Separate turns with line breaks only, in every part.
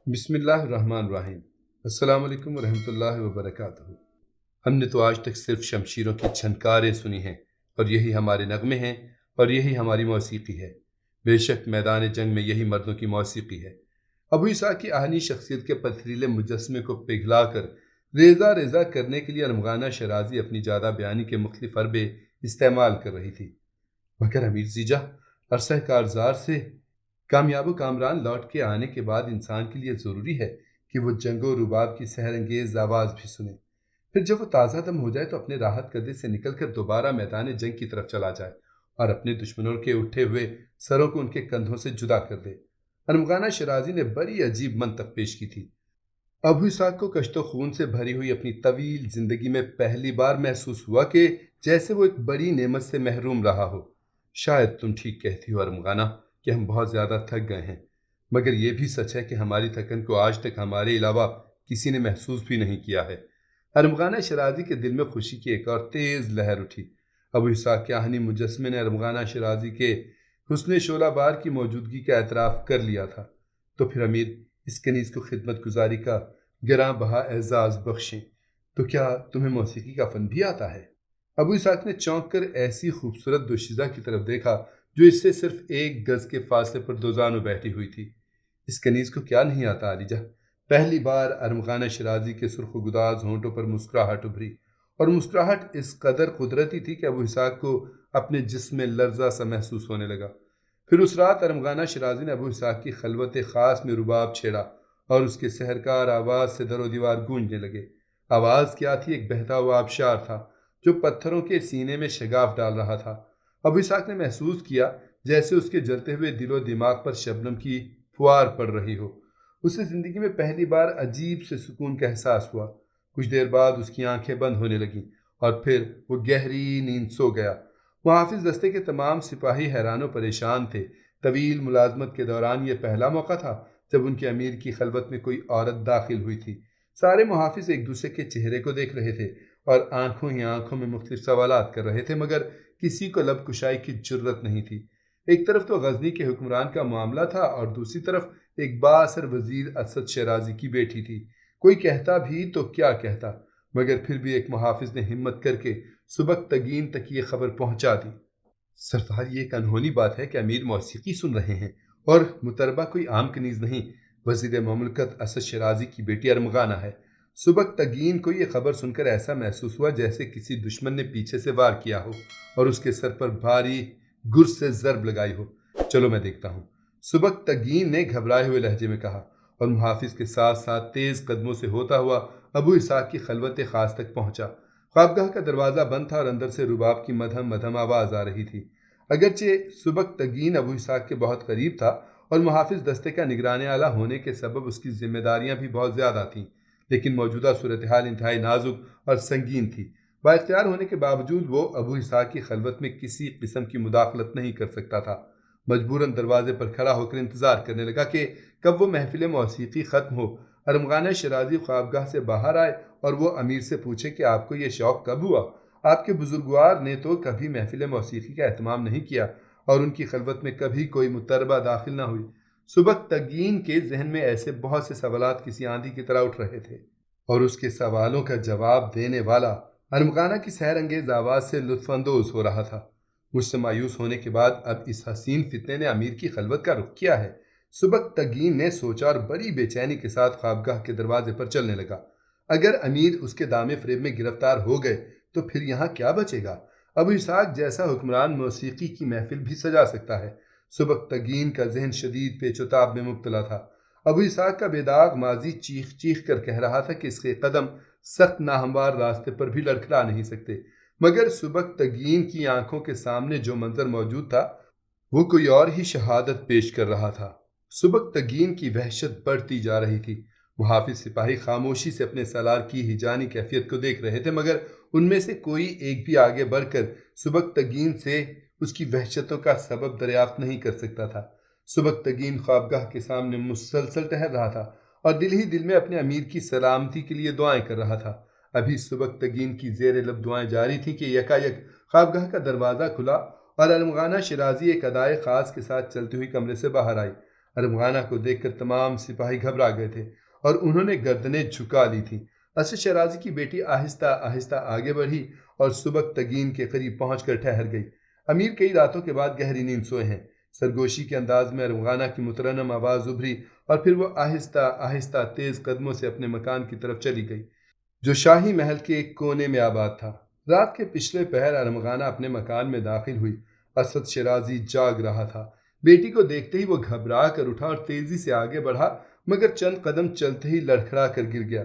بسم اللہ الرحمن الرحیم۔ السلام علیکم ورحمۃ اللہ وبرکاتہ۔ ہم نے تو آج تک صرف شمشیروں کی چھنکاریں سنی ہیں، اور یہی ہمارے نغمے ہیں، اور یہی ہماری موسیقی ہے۔ بے شک میدان جنگ میں یہی مردوں کی موسیقی ہے۔ ابو اسحاق کی آہنی شخصیت کے پتھریلے مجسمے کو پگھلا کر ریزہ ریزہ کرنے کے لیے ارمغانہ شرازی اپنی جادہ بیانی کے مختلف حربے استعمال کر رہی تھی، مگر امیر زیجہ عرصہ کارزار سے کامیاب و کامران لوٹ کے آنے کے بعد انسان کے لیے ضروری ہے کہ وہ جنگ و رباب کی سحر انگیز آواز بھی سنے، پھر جب وہ تازہ دم ہو جائے تو اپنے راحت قدے سے نکل کر دوبارہ میدان جنگ کی طرف چلا جائے اور اپنے دشمنوں کے اٹھے ہوئے سروں کو ان کے کندھوں سے جدا کر دے۔ ارمغانہ شرازی نے بڑی عجیب منطق پیش کی تھی۔ ابو اسحاق کو کشت و خون سے بھری ہوئی اپنی طویل زندگی میں پہلی بار محسوس ہوا کہ جیسے وہ ایک بڑی نعمت سے محروم رہا ہو۔ شاید تم ٹھیک کہتی ہو ارمغانہ کہ ہم بہت زیادہ تھک گئے ہیں، مگر یہ بھی سچ ہے کہ ہماری تھکن کو آج تک ہمارے علاوہ کسی نے محسوس بھی نہیں کیا ہے۔ ارمغانہ شرازی کے دل میں خوشی کی ایک اور تیز لہر اٹھی۔ ابو اسحاق کے آہنی مجسمے نے ارمغانہ شرازی کے حسن شعلہ بار کی موجودگی کا اعتراف کر لیا تھا، تو پھر امیر اس کنیز کو خدمت گزاری کا گراں بہا اعزاز بخشیں۔ تو کیا تمہیں موسیقی کا فن بھی آتا ہے؟ ابو اسحاق نے چونک کر ایسی خوبصورت دوشیزہ کی طرف دیکھا جو اس سے صرف 1 گز کے فاصلے پر دوزانوں بیٹھی ہوئی تھی۔ اس کنیز کو کیا نہیں آتا علیجہ؟ پہلی بار ارمغانہ شرازی کے سرخ و گداز ہونٹوں پر مسکراہٹ ابھری، اور مسکراہٹ اس قدر قدرتی تھی کہ ابو اسحاق کو اپنے جسم میں لرزہ سا محسوس ہونے لگا۔ پھر اس رات ارمغانہ شرازی نے ابو اسحاق کی خلوت خاص میں رباب چھیڑا اور اس کے سحرکار آواز سے در و دیوار گونجنے لگے۔ آواز کیا تھی؟ ایک بہتا ہوا آبشار تھا جو پتھروں کے سینے میں شگاف ڈال رہا تھا۔ ابو اسحاق نے محسوس کیا جیسے اس کے جلتے ہوئے دل و دماغ پر شبنم کی فوار پڑ رہی ہو۔ اسے زندگی میں پہلی بار عجیب سے سکون کا احساس ہوا۔ کچھ دیر بعد اس کی آنکھیں بند ہونے لگیں اور پھر وہ گہری نیند سو گیا۔ محافظ دستے کے تمام سپاہی حیران و پریشان تھے۔ طویل ملازمت کے دوران یہ پہلا موقع تھا جب ان کے امیر کی خلوت میں کوئی عورت داخل ہوئی تھی۔ سارے محافظ ایک دوسرے کے چہرے کو دیکھ رہے تھے اور آنکھوں ہی آنکھوں میں مختلف سوالات کر رہے تھے، مگر کسی کو لب کشائی کی جرت نہیں تھی۔ ایک طرف تو غزنی کے حکمران کا معاملہ تھا اور دوسری طرف ایک بااثر وزیر اسد شیرازی کی بیٹی تھی۔ کوئی کہتا بھی تو کیا کہتا، مگر پھر بھی ایک محافظ نے ہمت کر کے سبکتگین تک یہ خبر پہنچا دی۔ سرفار، یہ ایک انہونی بات ہے کہ امیر موسیقی سن رہے ہیں، اور مطربہ کوئی عام کنیز نہیں، وزیر مملکت اسد شیرازی کی بیٹی ارمغانہ ہے۔ سبکتگین کو یہ خبر سن کر ایسا محسوس ہوا جیسے کسی دشمن نے پیچھے سے وار کیا ہو اور اس کے سر پر بھاری گرز سے ضرب لگائی ہو۔ چلو میں دیکھتا ہوں، سبکتگین نے گھبرائے ہوئے لہجے میں کہا، اور محافظ کے ساتھ ساتھ تیز قدموں سے ہوتا ہوا ابو اسحاق کی خلوت خاص تک پہنچا۔ خوابگاہ کا دروازہ بند تھا اور اندر سے رباب کی مدھم مدھم آواز آ رہی تھی۔ اگرچہ سبکتگین ابو اسحاق کے بہت قریب تھا اور محافظ دستے کا نگران اعلیٰ ہونے کے سبب اس کی ذمہ داریاں بھی بہت زیادہ تھیں، لیکن موجودہ صورتحال انتہائی نازک اور سنگین تھی۔ بااختیار ہونے کے باوجود وہ ابو اسحاق کی خلوت میں کسی قسم کی مداخلت نہیں کر سکتا تھا۔ مجبوراً دروازے پر کھڑا ہو کر انتظار کرنے لگا کہ کب وہ محفل موسیقی ختم ہو، ارمغانہ شرازی خوابگاہ سے باہر آئے اور وہ امیر سے پوچھے کہ آپ کو یہ شوق کب ہوا؟ آپ کے بزرگوار نے تو کبھی محفل موسیقی کا اہتمام نہیں کیا اور ان کی خلوت میں کبھی کوئی مطربہ داخل نہ ہوئی۔ سبکتگین کے ذہن میں ایسے بہت سے سوالات کسی آندھی کی طرح اٹھ رہے تھے، اور اس کے سوالوں کا جواب دینے والا ارمغانہ کی سحر انگیز آواز سے لطف اندوز ہو رہا تھا۔ مجھ سے مایوس ہونے کے بعد اب اس حسین فتنے نے امیر کی خلوت کا رخ کیا ہے؟ سبکتگین نے سوچا اور بڑی بے چینی کے ساتھ خوابگاہ کے دروازے پر چلنے لگا۔ اگر امیر اس کے دامے فریب میں گرفتار ہو گئے تو پھر یہاں کیا بچے گا؟ ابو اسحاق جیسا حکمران موسیقی کی محفل بھی سجا سکتا ہے۔ سبکتگین کا ذہن شدید پیچ و تاب میں مبتلا تھا۔ ابو اسحاق کا بے داغ ماضی چیخ چیخ کر کہہ رہا تھا کہ اس کے قدم سخت ناہموار راستے پر بھی لڑکھڑا نہیں سکتے، مگر سبکتگین کی آنکھوں کے سامنے جو منظر موجود تھا وہ کوئی اور ہی شہادت پیش کر رہا تھا۔ سبکتگین کی وحشت بڑھتی جا رہی تھی۔ محافظ سپاہی خاموشی سے اپنے سالار کی ہیجانی کیفیت کو دیکھ رہے تھے، مگر ان میں سے کوئی ایک بھی آگے بڑھ کر سبکتگین سے اس کی وحشتوں کا سبب دریافت نہیں کر سکتا تھا۔ سبکتگین خوابگاہ کے سامنے مسلسل ٹہل رہا تھا اور دل ہی دل میں اپنے امیر کی سلامتی کے لیے دعائیں کر رہا تھا۔ ابھی سبکتگین کی زیر لب دعائیں جاری تھیں کہ یکایک خوابگاہ کا دروازہ کھلا اور ارمغانہ شرازی ایک ادائے خاص کے ساتھ چلتی ہوئی کمرے سے باہر آئی۔ ارمغانہ کو دیکھ کر تمام سپاہی گھبرا گئے تھے اور انہوں نے گردنیں جھکا لی تھیں۔ اسد شیرازی کی بیٹی آہستہ آہستہ آگے بڑھی اور سبکتگین کے قریب پہنچ کر ٹھہر گئی۔ امیر کئی راتوں کے بعد گہری نیند سوئے ہیں۔ سرگوشی کے انداز میں ارمغانہ کی مترنم آواز ابھری اور پھر وہ آہستہ آہستہ تیز قدموں سے اپنے مکان کی طرف چلی گئی، جو شاہی محل کے ایک کونے میں آباد تھا۔ رات کے پچھلے پہر ارمغانہ اپنے مکان میں داخل ہوئی۔ اسد شیرازی جاگ رہا تھا۔ بیٹی کو دیکھتے ہی وہ گھبرا کر اٹھا اور تیزی سے آگے بڑھا، مگر چند قدم چلتے ہی لڑکھڑا کر گر گیا۔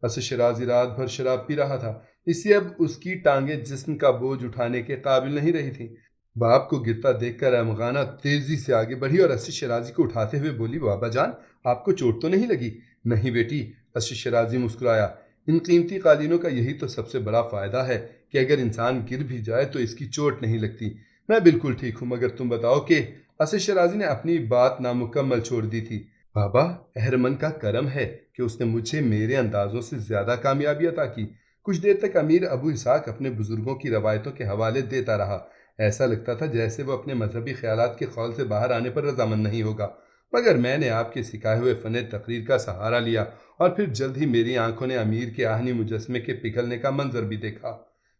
اسد شیرازی رات بھر شراب پی رہا تھا، اس لیے اب اس کی ٹانگیں جسم کا بوجھ اٹھانے کے قابل نہیں رہی تھیں۔ باپ کو گرتا دیکھ کر ارمغانہ تیزی سے آگے بڑھی اور اسد شیرازی کو اٹھاتے ہوئے بولی، بابا جان، آپ کو چوٹ تو نہیں لگی؟ نہیں بیٹی، اسد شیرازی مسکرایا۔ ان قیمتی قالینوں کا یہی تو سب سے بڑا فائدہ ہے کہ اگر انسان گر بھی جائے تو اس کی چوٹ نہیں لگتی۔ میں بالکل ٹھیک ہوں، مگر تم بتاؤ کہ… اسد شیرازی نے اپنی بات نامکمل چھوڑ دی تھی۔ بابا، اہرمن کا کرم ہے کہ اس نے مجھے میرے اندازوں سے زیادہ کامیابی عطا کی۔ کچھ دیر تک امیر ابو اسحاق اپنے بزرگوں کی روایتوں کے حوالے دیتا رہا۔ ایسا لگتا تھا جیسے وہ اپنے مذہبی خیالات کے خول سے باہر آنے پر رضامند نہیں ہوگا، مگر میں نے آپ کے سکھائے ہوئے فن تقریر کا سہارا لیا اور پھر جلد ہی میری آنکھوں نے امیر کے آہنی مجسمے کے پگھلنے کا منظر بھی دیکھا۔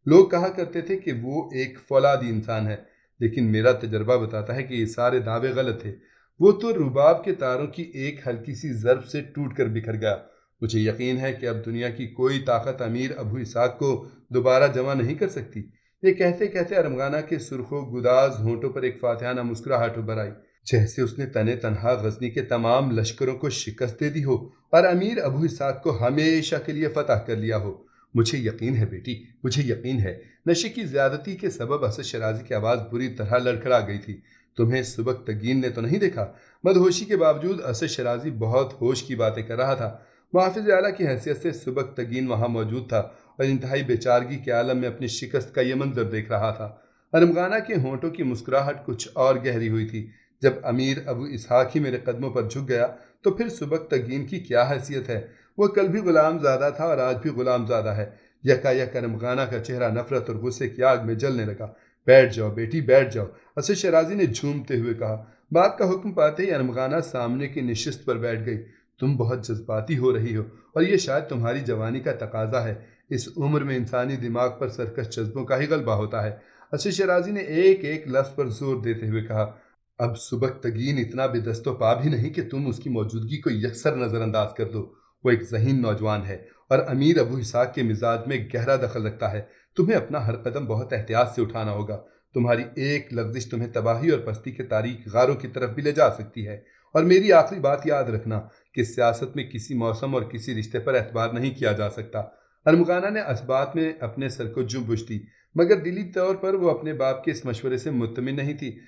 لوگ کہا کرتے تھے کہ وہ ایک فولادی انسان ہے، لیکن میرا تجربہ بتاتا ہے کہ یہ سارے دعوے غلط تھے۔ وہ تو رباب کے تاروں کی ایک ہلکی سی ضرب سے ٹوٹ کر بکھر گیا۔ مجھے یقین ہے کہ اب دنیا کی کوئی طاقت امیر ابو اسحاق کو دوبارہ جمع نہیں کر سکتی۔ یہ کہتے کہتے ارمغانہ کے سرخ و گداز ہونٹوں پر ایک فاتحانہ مسکراہٹ ابھر آئی، جیسے اس نے تنے تنہا غزنی کے تمام لشکروں کو شکست دے دی ہو اور امیر ابو اسحاق کو ہمیشہ کے لیے فتح کر لیا ہو۔ مجھے یقین ہے بیٹی، مجھے یقین ہے۔ نشے کی زیادتی کے سبب اسد شیرازی کی آواز بری طرح لڑکھڑا گئی تھی۔ تمہیں سبکتگین نے تو نہیں دیکھا؟ مدہوشی کے باوجود اسد شیرازی بہت ہوش کی باتیں کر رہا تھا۔ محافظ اعلیٰ کی حیثیت سے سبکتگین وہاں موجود تھا اور انتہائی بے چارگی کے عالم میں اپنی شکست کا یہ منظر دیکھ رہا تھا۔ ارمغانہ کے ہونٹوں کی مسکراہٹ کچھ اور گہری ہوئی تھی۔ جب امیر ابو اسحاق ہی میرے قدموں پر جھک گیا تو پھر سبکتگین کی کیا حیثیت ہے؟ وہ کل بھی غلام زادہ تھا اور آج بھی غلام زادہ ہے۔ یکا یک ارمغانہ کا چہرہ نفرت اور غصے کی آگ میں جلنے لگا۔ بیٹھ جاؤ بیٹی، بیٹھ جاؤ، اسد شیرازی نے جھومتے ہوئے کہا۔ باپ کا حکم پاتے ہی ارمغانہ سامنے کی نشست پر بیٹھ گئی۔ تم بہت جذباتی ہو رہی ہو اور یہ شاید تمہاری جوانی کا تقاضا ہے۔ اس عمر میں انسانی دماغ پر سرکش جذبوں کا ہی غلبہ ہوتا ہے۔ اسد شیرازی نے ایک ایک لفظ پر زور دیتے ہوئے کہا۔ اب سبکتگین اتنا بے دست و پا بھی نہیں کہ تم اس کی موجودگی کو یکسر نظر انداز کر دو۔ وہ ایک ذہین نوجوان ہے اور امیر ابو اسحاق کے مزاج میں گہرا دخل رکھتا ہے۔ تمہیں اپنا ہر قدم بہت احتیاط سے اٹھانا ہوگا۔ تمہاری ایک لغزش تمہیں تباہی اور پستی کے تاریک غاروں کی طرف بھی لے جا سکتی ہے۔ اور میری آخری بات یاد رکھنا کہ سیاست میں کسی موسم اور کسی رشتے پر اعتبار نہیں کیا جا سکتا۔ ارمغانہ نے اس بات میں اپنے سر کو جنبش دی، مگر دلی طور پر وہ اپنے باپ کے اس مشورے سے مطمئن نہیں تھی،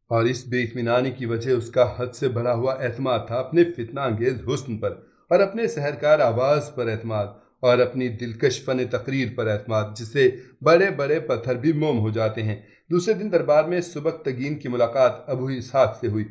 اور اس بے اطمینانی کی وجہ اس کا حد سے بڑھا ہوا اعتماد تھا اپنے فتنہ انگیز حسن پر اور اپنے سحرکار آواز پر اعتماد اور اپنی دلکش فن تقریر پر اعتماد، جس سے بڑے بڑے پتھر بھی موم ہو جاتے ہیں۔ دوسرے دن دربار میں سبکتگین کی ملاقات ابو اسحاق سے ہوئی۔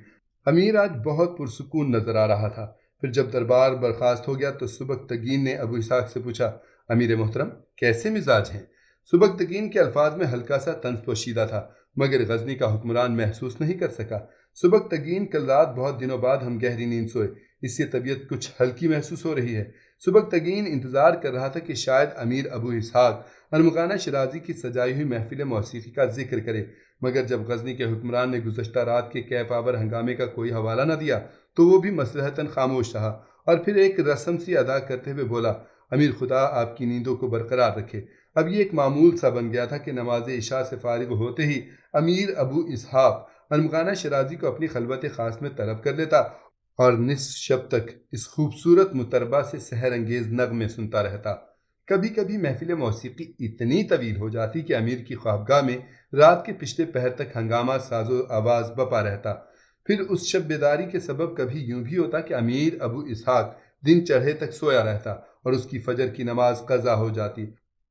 امیر آج بہت پرسکون نظر آ رہا تھا۔ پھر جب دربار برخاست ہو گیا تو سبکتگین نے ابو اسحاق سے پوچھا، امیر محترم، کیسے مزاج ہیں؟ سبکتگین کے الفاظ میں ہلکا سا طنز پوشیدہ تھا، مگر غزنی کا حکمران محسوس نہیں کر سکا۔ سبکتگین، کل رات بہت دنوں بعد ہم گہری نیند سوئے، اس سے طبیعت کچھ ہلکی محسوس ہو رہی ہے۔ سبکتگین انتظار کر رہا تھا کہ شاید امیر ابو اسحاق ارمغانہ شیرازی کی سجائی ہوئی محفل موسیقی کا ذکر کرے، مگر جب غزنی کے حکمران نے گزشتہ رات کے کیف آور ہنگامے کا کوئی حوالہ نہ دیا تو وہ بھی مصلحتاً خاموش رہا اور پھر ایک رسم سی ادا کرتے ہوئے بولا، امیر خدا آپ کی نیندوں کو برقرار رکھے۔ اب یہ ایک معمول سا بن گیا تھا کہ نماز عشاء سے فارغ ہوتے ہی امیر ابو اسحاق ارمغانہ شیرازی کو اپنی خلوت خاص میں طلب کر لیتا اور نصف شب تک اس خوبصورت مطربہ سے سحر انگیز نغمے سنتا رہتا۔ کبھی کبھی محفل موسیقی اتنی طویل ہو جاتی کہ امیر کی خوابگاہ میں رات کے پچھلے پہر تک ہنگامہ ساز و آواز بپا رہتا۔ پھر اس شب بیداری کے سبب کبھی یوں بھی ہوتا کہ امیر ابو اسحاق دن چڑھے تک سویا رہتا اور اس کی فجر کی نماز قضا ہو جاتی۔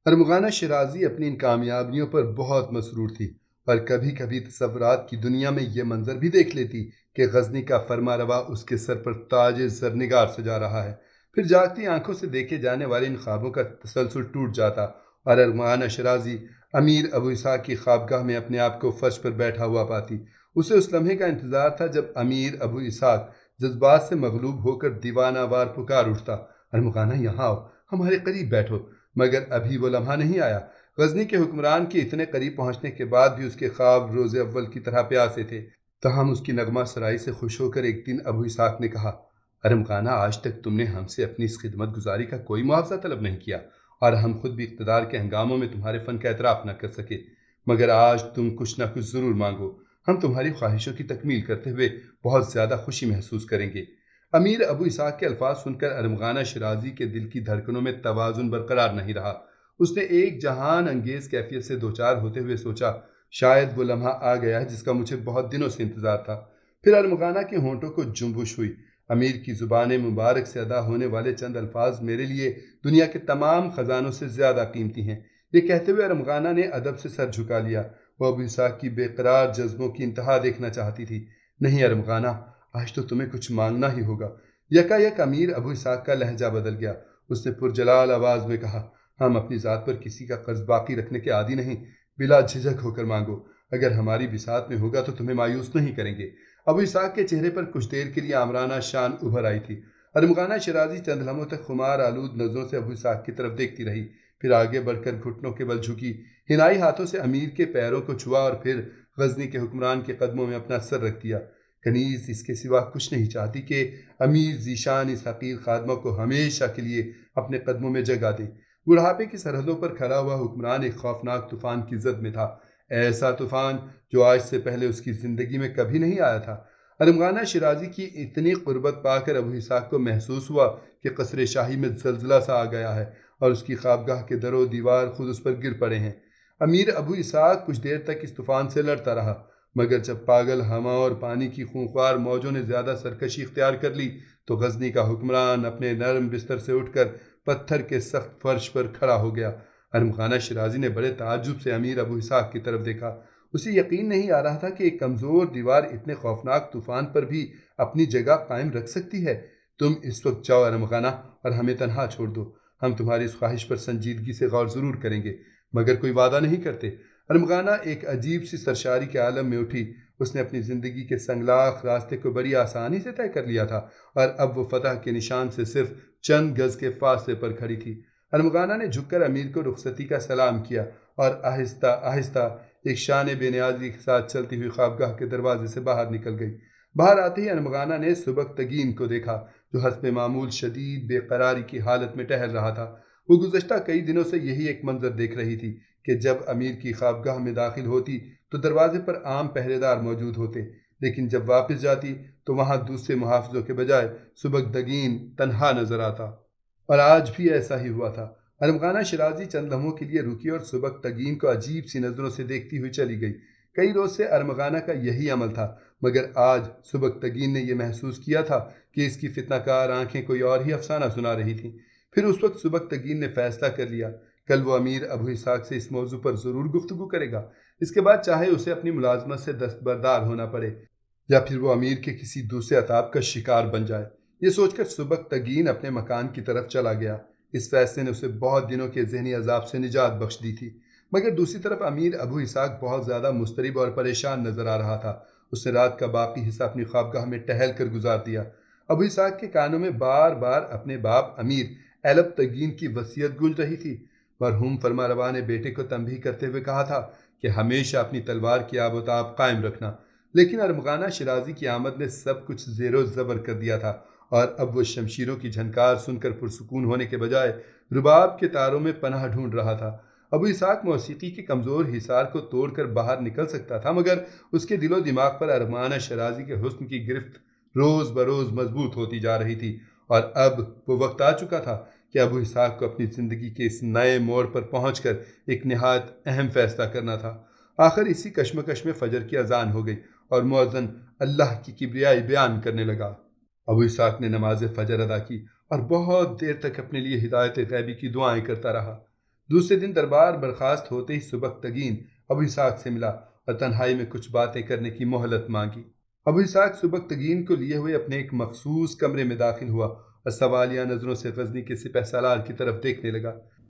ارمغانہ شیرازی اپنی ان کامیابیوں پر بہت مسرور تھی، پر کبھی کبھی تصورات کی دنیا میں یہ منظر بھی دیکھ لیتی کہ غزنی کا فرما روا اس کے سر پر تاج زرنگار سجا رہا ہے۔ پھر جاگتی آنکھوں سے دیکھے جانے والے ان خوابوں کا تسلسل ٹوٹ جاتا اور ارمغانہ شیرازی امیر ابو اسحاق کی خوابگاہ میں اپنے آپ کو فرش پر بیٹھا ہوا پاتی۔ اسے اس لمحے کا انتظار تھا جب امیر ابو اسحاق جذبات سے مغلوب ہو کر دیوانہ وار پکار اٹھتا، ارمغانہ یہاں آؤ، ہمارے قریب بیٹھو، مگر ابھی وہ لمحہ نہیں آیا۔ غزنی کے حکمران کے اتنے قریب پہنچنے کے بعد بھی اس کے خواب روز اول کی طرح پیاسے تھے۔ تاہم اس کی نغمہ سرائی سے خوش ہو کر ایک دن ابو اسحاق نے کہا، ارمغانہ آج تک تم نے ہم سے اپنی اس خدمت گزاری کا کوئی معاوضہ طلب نہیں کیا، اور ہم خود بھی اقتدار کے ہنگاموں میں تمہارے فن کا اعتراف نہ کر سکے، مگر آج تم کچھ نہ کچھ ضرور مانگو، ہم تمہاری خواہشوں کی تکمیل کرتے ہوئے بہت زیادہ خوشی محسوس کریں گے۔ امیر ابو اسحاق کے الفاظ سن کر ارمغانہ شیرازی کے دل کی دھڑکنوں میں توازن برقرار نہیں رہا۔ اس نے ایک جہان انگیز کیفیت سے دوچار ہوتے ہوئے سوچا، شاید وہ لمحہ آ گیا ہے جس کا مجھے بہت دنوں سے انتظار تھا۔ پھر ارمغانہ کے ہونٹوں کو جنبش ہوئی، امیر کی زبان مبارک سے ادا ہونے والے چند الفاظ میرے لیے دنیا کے تمام خزانوں سے زیادہ قیمتی ہیں۔ یہ کہتے ہوئے ارمغانہ نے ادب سے سر جھکا لیا۔ وہ ابو اسحاق کی بے قرار جذبوں کی انتہا دیکھنا چاہتی تھی۔ نہیں ارمغانہ، آج تو تمہیں کچھ مانگنا ہی ہوگا۔ یکا یک امیر ابو اسحاق کا لہجہ بدل گیا۔ اس نے پرجلال آواز میں کہا، ہم اپنی ذات پر کسی کا قرض باقی رکھنے کے عادی نہیں، بلا جھجک ہو کر مانگو، اگر ہماری بساط میں ہوگا تو تمہیں مایوس نہیں کریں گے۔ ابو اسحاق کے چہرے پر کچھ دیر کے لیے آمرانہ شان ابھر آئی تھی۔ ارمغانہ شیرازی چند لمحوں تک خمار آلود نظروں سے ابو اسحاق کی طرف دیکھتی رہی، پھر آگے بڑھ کر گھٹنوں کے بل جھکی، ہنائی ہاتھوں سے امیر کے پیروں کو چھوا اور پھر غزنی کے حکمران کے قدموں میں اپنا سر رکھ دیا۔ کنیز اس کے سوا کچھ نہیں چاہتی کہ امیر ذیشان اس حقیر خادمہ کو ہمیشہ کے لیے اپنے قدموں میں جگہ دے۔ بڑھاپے کی سرحدوں پر کھڑا ہوا حکمران ایک خوفناک طوفان کی زد میں تھا، ایسا طوفان جو آج سے پہلے اس کی زندگی میں کبھی نہیں آیا تھا۔ ارمغانہ شیرازی کی اتنی قربت پا کر ابو اسحاق کو محسوس ہوا کہ قصر شاہی میں زلزلہ سا آ گیا ہے اور اس کی خوابگاہ کے در و دیوار خود اس پر گر پڑے ہیں۔ امیر ابو اسحاق کچھ دیر تک اس طوفان سے لڑتا رہا، مگر جب پاگل ہوا اور پانی کی خونخوار موجوں نے زیادہ سرکشی اختیار کر لی تو غزنی کا حکمران اپنے نرم بستر سے اٹھ کر پتھر کے سخت فرش پر کھڑا ہو گیا۔ ارمغانہ شیرازی نے بڑے تعجب سے امیر ابو اسحاق کی طرف دیکھا۔ اسے یقین نہیں آ رہا تھا کہ ایک کمزور دیوار اتنے خوفناک طوفان پر بھی اپنی جگہ قائم رکھ سکتی ہے۔ تم اس وقت جاؤ ارمغانہ اور ہمیں تنہا چھوڑ دو، ہم تمہاری اس خواہش پر سنجیدگی سے غور ضرور کریں گے، مگر کوئی وعدہ نہیں کرتے۔ ارمغانہ ایک عجیب سی سرشاری کے عالم میں اٹھی۔ اس نے اپنی زندگی کے سنگلاخ راستے کو بڑی آسانی سے طے کر لیا تھا اور اب وہ فتح کے نشان سے صرف چند گز کے فاصلے پر کھڑی تھی۔ ارمغانہ نے جھک کر امیر کو رخصتی کا سلام کیا اور آہستہ آہستہ ایک شان بے نیازی کے ساتھ چلتی ہوئی خوابگاہ کے دروازے سے باہر نکل گئی۔ باہر آتے ہی ارمغانہ نے سبکتگین کو دیکھا جو حسب معمول شدید بے قراری کی حالت میں ٹہل رہا تھا۔ وہ گزشتہ کئی دنوں سے یہی ایک منظر دیکھ رہی تھی کہ جب امیر کی خوابگاہ میں داخل ہوتی تو دروازے پر عام پہرے دار موجود ہوتے، لیکن جب واپس جاتی تو وہاں دوسرے محافظوں کے بجائے سبکتگین تنہا نظر آتا، اور آج بھی ایسا ہی ہوا تھا۔ ارمغانہ شیرازی چند لمحوں کے لیے رکی اور سبکتگین کو عجیب سی نظروں سے دیکھتی ہوئی چلی گئی۔ کئی روز سے ارمغانہ کا یہی عمل تھا، مگر آج سبکتگین نے یہ محسوس کیا تھا کہ اس کی فتنہ کار آنکھیں کوئی اور ہی افسانہ سنا رہی تھیں۔ پھر اس وقت سبکتگین نے فیصلہ کر لیا، کل وہ امیر ابو اسحاق سے اس موضوع پر ضرور گفتگو کرے گا، اس کے بعد چاہے اسے اپنی ملازمت سے دستبردار ہونا پڑے یا پھر وہ امیر کے کسی دوسرے عتاب کا شکار بن جائے۔ یہ سوچ کر سبکتگین اپنے مکان کی طرف چلا گیا۔ اس فیصلے نے اسے بہت دنوں کے ذہنی عذاب سے نجات بخش دی تھی، مگر دوسری طرف امیر ابو اسحاق بہت زیادہ مضطرب اور پریشان نظر آ رہا تھا۔ اس نے رات کا باقی حصہ اپنی خوابگاہ میں ٹہل کر گزار دیا۔ ابو اسحاق کے کانوں میں بار بار اپنے باپ امیر ایلبتگین کی وصیت گونج رہی تھی۔ مرحوم فرمانروا نے بیٹے کو تنبیہ کرتے ہوئے کہا تھا کہ ہمیشہ اپنی تلوار کی آب و تاب قائم رکھنا، لیکن ارمغانہ شیرازی کی آمد نے سب کچھ زیر و زبر کر دیا تھا، اور اب وہ شمشیروں کی جھنکار سن کر پرسکون ہونے کے بجائے رباب کے تاروں میں پناہ ڈھونڈ رہا تھا۔ ابو اسحاق موسیقی کے کمزور حصار کو توڑ کر باہر نکل سکتا تھا، مگر اس کے دل و دماغ پر ارمغانہ شیرازی کے حسن کی گرفت روز بروز مضبوط ہوتی جا رہی تھی، اور اب وہ وقت آ چکا تھا کہ ابو اسحاق کو اپنی زندگی کے اس نئے موڑ پر پہنچ کر ایک نہایت اہم فیصلہ کرنا تھا۔ آخر اسی کشمکش میں فجر کی اذان ہو گئی اور مؤذن اللہ کی کبریائی بیان کرنے لگا۔ ابو اسحاق نے نماز فجر ادا کی اور بہت دیر تک اپنے لیے ہدایت غیبی کی دعائیں کرتا رہا۔ دوسرے دن دربار برخاست ہوتے ہی سبکتگین ابو اسحاق سے ملا اور تنہائی میں کچھ باتیں کرنے کی مہلت مانگی۔ ابو اسحاق سبکتگین کو لیے ہوئے اپنے ایک مخصوص کمرے میں داخل ہوا اور سوالیہ نظروں سے غزنی کے سپہ سالار کی طرف دیکھنے لگا۔